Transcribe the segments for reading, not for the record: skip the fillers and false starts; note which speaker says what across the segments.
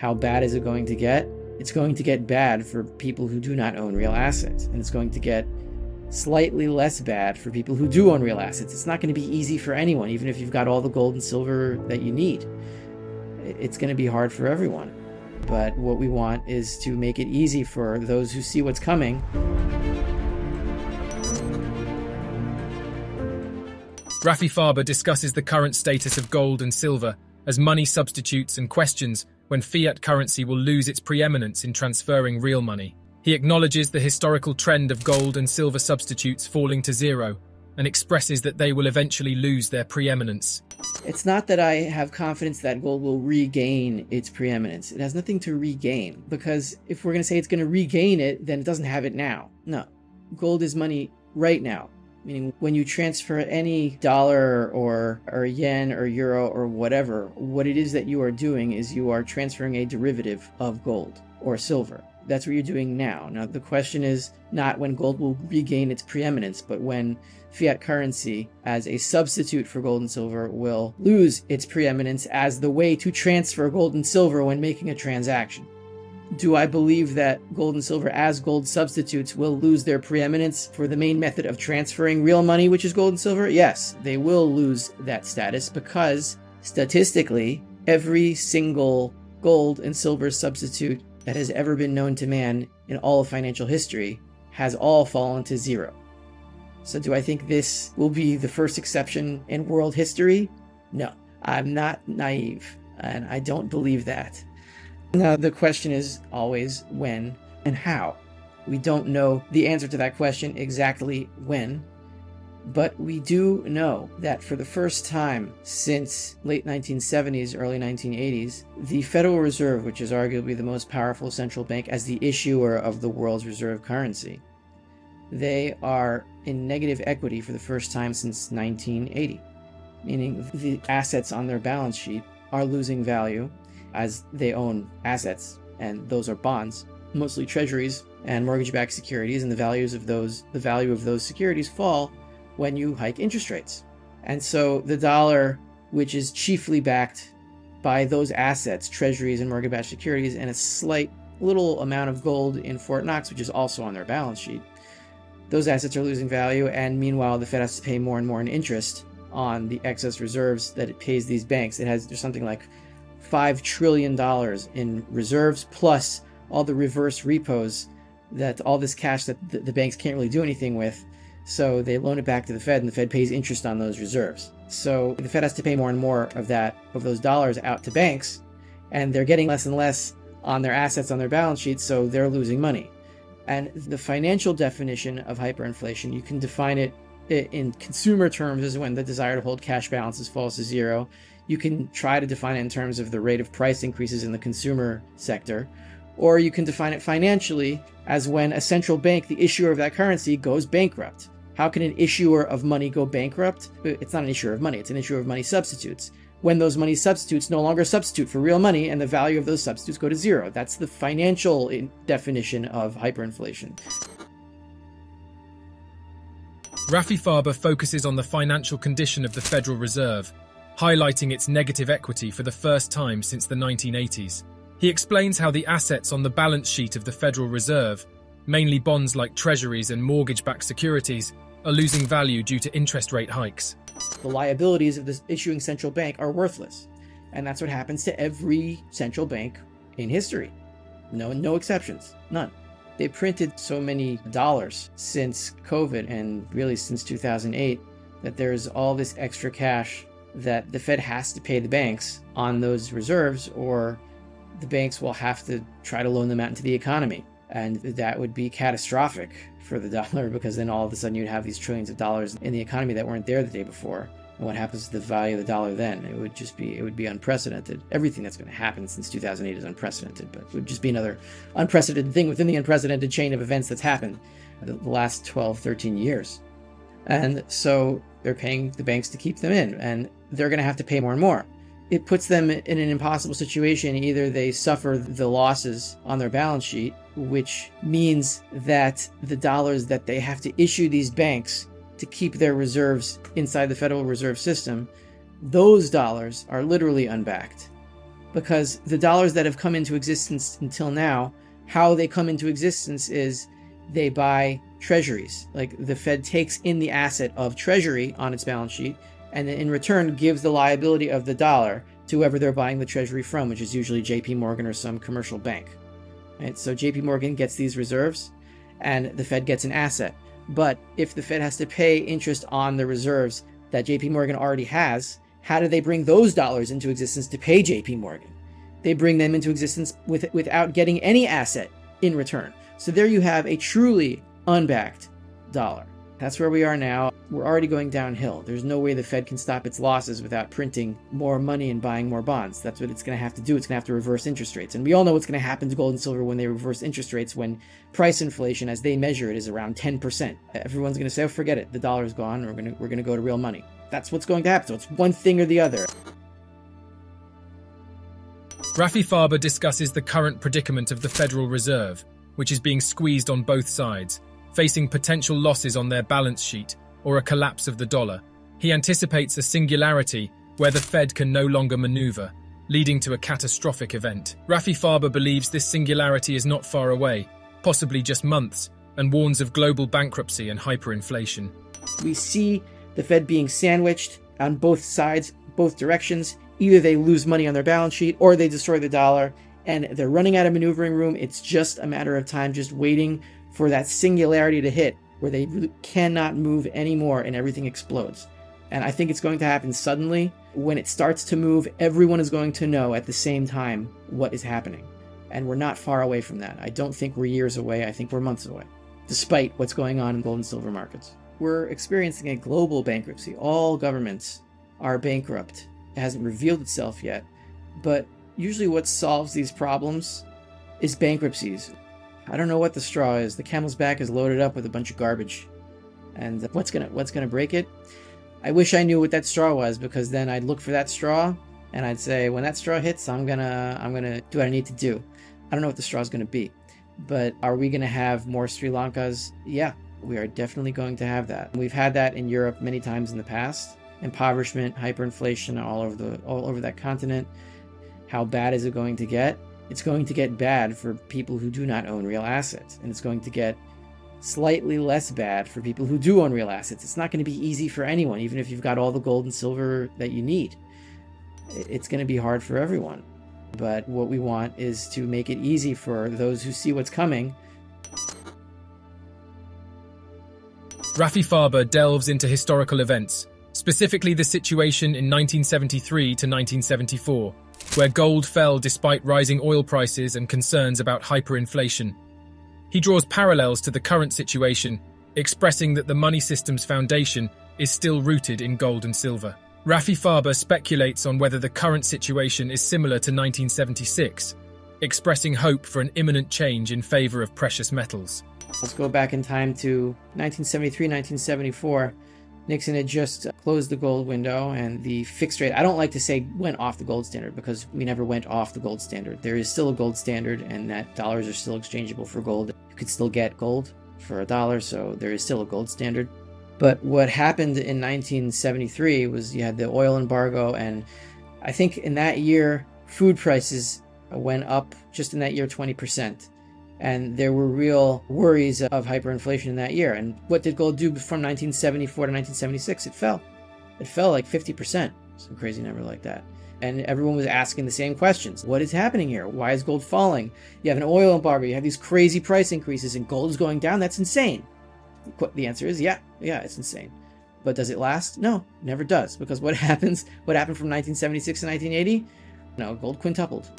Speaker 1: How bad is it going to get? It's going to get bad for people who do not own real assets, and it's going to get slightly less bad for people who do own real assets. It's not going to be easy for anyone, even if you've got all the gold and silver that you need. It's going to be hard for everyone. But what we want is to make it easy for those who see what's coming.
Speaker 2: Rafi Farber discusses the current status of gold and silver as money substitutes and questions when fiat currency will lose its preeminence in transferring real money. He acknowledges the historical trend of gold and silver substitutes falling to zero and expresses that they will eventually lose their preeminence.
Speaker 1: It's not that I have confidence that gold will regain its preeminence. It has nothing to regain, because if we're going to say it's going to regain it, then it doesn't have it now. No, gold is money right now. Meaning when you transfer any dollar or yen or euro or whatever, what it is that you are doing is you are transferring a derivative of gold or silver. That's what you're doing now. Now, the question is not when gold will regain its preeminence, but when fiat currency as a substitute for gold and silver will lose its preeminence as the way to transfer gold and silver when making a transaction. Do I believe that gold and silver as gold substitutes will lose their preeminence for the main method of transferring real money, which is gold and silver? Yes, they will lose that status because statistically, every single gold and silver substitute that has ever been known to man in all of financial history has all fallen to zero. So do I think this will be the first exception in world history? No, I'm not naive, and I don't believe that. Now, the question is always when and how. We don't know the answer to that question exactly when, but we do know that for the first time since late 1970s, early 1980s, the Federal Reserve, which is arguably the most powerful central bank as the issuer of the world's reserve currency, they are in negative equity for the first time since 1980, meaning the assets on their balance sheet are losing value as they own assets, and those are bonds, mostly treasuries and mortgage-backed securities, and the value of those securities fall when you hike interest rates. And so the dollar, which is chiefly backed by those assets, treasuries and mortgage-backed securities, and a slight little amount of gold in Fort Knox, which is also on their balance sheet, those assets are losing value, and meanwhile the Fed has to pay more and more in interest on the excess reserves that it pays these banks. There's something like $5 trillion in reserves, plus all the reverse repos, that all this cash that the banks can't really do anything with. So they loan it back to the Fed, and the Fed pays interest on those reserves. So the Fed has to pay more and more of those dollars out to banks, and they're getting less and less on their assets on their balance sheets, so they're losing money. And the financial definition of hyperinflation, you can define it in consumer terms as when the desire to hold cash balances falls to zero. You can try to define it in terms of the rate of price increases in the consumer sector, or you can define it financially as when a central bank, the issuer of that currency, goes bankrupt. How can an issuer of money go bankrupt? It's not an issuer of money, it's an issuer of money substitutes. When those money substitutes no longer substitute for real money and the value of those substitutes go to zero. That's the financial definition of hyperinflation.
Speaker 2: Rafi Farber focuses on the financial condition of the Federal Reserve, highlighting its negative equity for the first time since the 1980s. He explains how the assets on the balance sheet of the Federal Reserve, mainly bonds like treasuries and mortgage-backed securities, are losing value due to interest rate hikes.
Speaker 1: The liabilities of this issuing central bank are worthless. And that's what happens to every central bank in history. No exceptions, none. They printed so many dollars since COVID and really since 2008 that there's all this extra cash that the Fed has to pay the banks on those reserves, or the banks will have to try to loan them out into the economy. And that would be catastrophic for the dollar, because then all of a sudden you'd have these trillions of dollars in the economy that weren't there the day before. And what happens to the value of the dollar then? It would be unprecedented. Everything that's going to happen since 2008 is unprecedented, but it would just be another unprecedented thing within the unprecedented chain of events that's happened the last 12, 13 years. And so they're paying the banks to keep them in, and they're going to have to pay more and more. It puts them in an impossible situation. Either they suffer the losses on their balance sheet, which means that the dollars that they have to issue these banks to keep their reserves inside the Federal Reserve System, those dollars are literally unbacked. because the dollars that have come into existence until now, how they come into existence is they buy treasuries. Like the Fed takes in the asset of treasury on its balance sheet and then in return gives the liability of the dollar to whoever they're buying the treasury from, which is usually JP Morgan or some commercial bank. Right? So JP Morgan gets these reserves and the Fed gets an asset. But if the Fed has to pay interest on the reserves that JP Morgan already has, how do they bring those dollars into existence to pay JP Morgan? They bring them into existence without getting any asset in return. So there you have a truly unbacked dollar. That's where we are now. We're already going downhill. There's no way the Fed can stop its losses without printing more money and buying more bonds. That's what it's going to have to do. It's going to have to reverse interest rates. And we all know what's going to happen to gold and silver when they reverse interest rates, when price inflation, as they measure it, is around 10%. Everyone's going to say, oh, forget it. The dollar's gone. We're going to go to real money. That's what's going to happen. So it's one thing or the other.
Speaker 2: Rafi Farber discusses the current predicament of the Federal Reserve, which is being squeezed on both sides, facing potential losses on their balance sheet or a collapse of the dollar. He anticipates a singularity where the Fed can no longer maneuver, leading to a catastrophic event. Rafi Farber believes this singularity is not far away, possibly just months, and warns of global bankruptcy and hyperinflation.
Speaker 1: We see the Fed being sandwiched on both sides, both directions. Either they lose money on their balance sheet or they destroy the dollar, and they're running out of maneuvering room. It's just a matter of time, just waiting for that singularity to hit where they really cannot move anymore and everything explodes. And I think it's going to happen suddenly. When it starts to move, everyone is going to know at the same time what is happening. And we're not far away from that. I don't think we're years away. I think we're months away, despite what's going on in gold and silver markets. We're experiencing a global bankruptcy. All governments are bankrupt. It hasn't revealed itself yet, but usually what solves these problems is bankruptcies. I don't know what the straw is. The camel's back is loaded up with a bunch of garbage. And what's gonna break it? I wish I knew what that straw was, because then I'd look for that straw and I'd say, when that straw hits, I'm gonna do what I need to do. I don't know what the straw is gonna be. But are we gonna have more Sri Lankas? Yeah, we are definitely going to have that. We've had that in Europe many times in the past. Impoverishment, hyperinflation all over that continent. How bad is it going to get? It's going to get bad for people who do not own real assets, and it's going to get slightly less bad for people who do own real assets. It's not going to be easy for anyone, even if you've got all the gold and silver that you need. It's going to be hard for everyone. But what we want is to make it easy for those who see what's coming.
Speaker 2: Rafi Farber delves into historical events, specifically the situation in 1973 to 1974, where gold fell despite rising oil prices and concerns about hyperinflation. He draws parallels to the current situation, expressing that the money system's foundation is still rooted in gold and silver. Rafi Farber speculates on whether the current situation is similar to 1976, expressing hope for an imminent change in favor of precious metals.
Speaker 1: Let's go back in time to 1973, 1974. Nixon had just closed the gold window, and the fixed rate, I don't like to say went off the gold standard, because we never went off the gold standard. There is still a gold standard, and that dollars are still exchangeable for gold. You could still get gold for $1, so there is still a gold standard. But what happened in 1973 was you had the oil embargo, and I think in that year, food prices went up just in that year 20%. And there were real worries of hyperinflation in that year. And what did gold do from 1974 to 1976? It fell. It fell like 50%. Some crazy number like that. And everyone was asking the same questions. What is happening here? Why is gold falling? You have an oil embargo. You have these crazy price increases and gold is going down. That's insane. The answer is yeah, it's insane. But does it last? No, never does. Because what happened from 1976 to 1980? No, gold quintupled.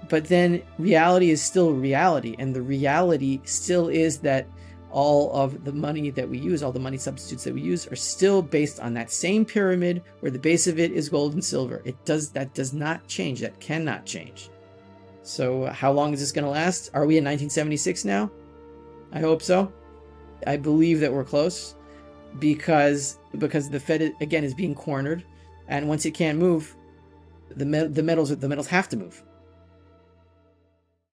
Speaker 1: But then reality is still reality, and the reality still is that all of the money that we use, all the money substitutes that we use, are still based on that same pyramid where the base of it is gold and silver. That does not change. That cannot change. So how long is this going to last? Are we in 1976 now? I hope so. I believe that we're close, because the Fed again is being cornered, and once it can't move, the metals have to move.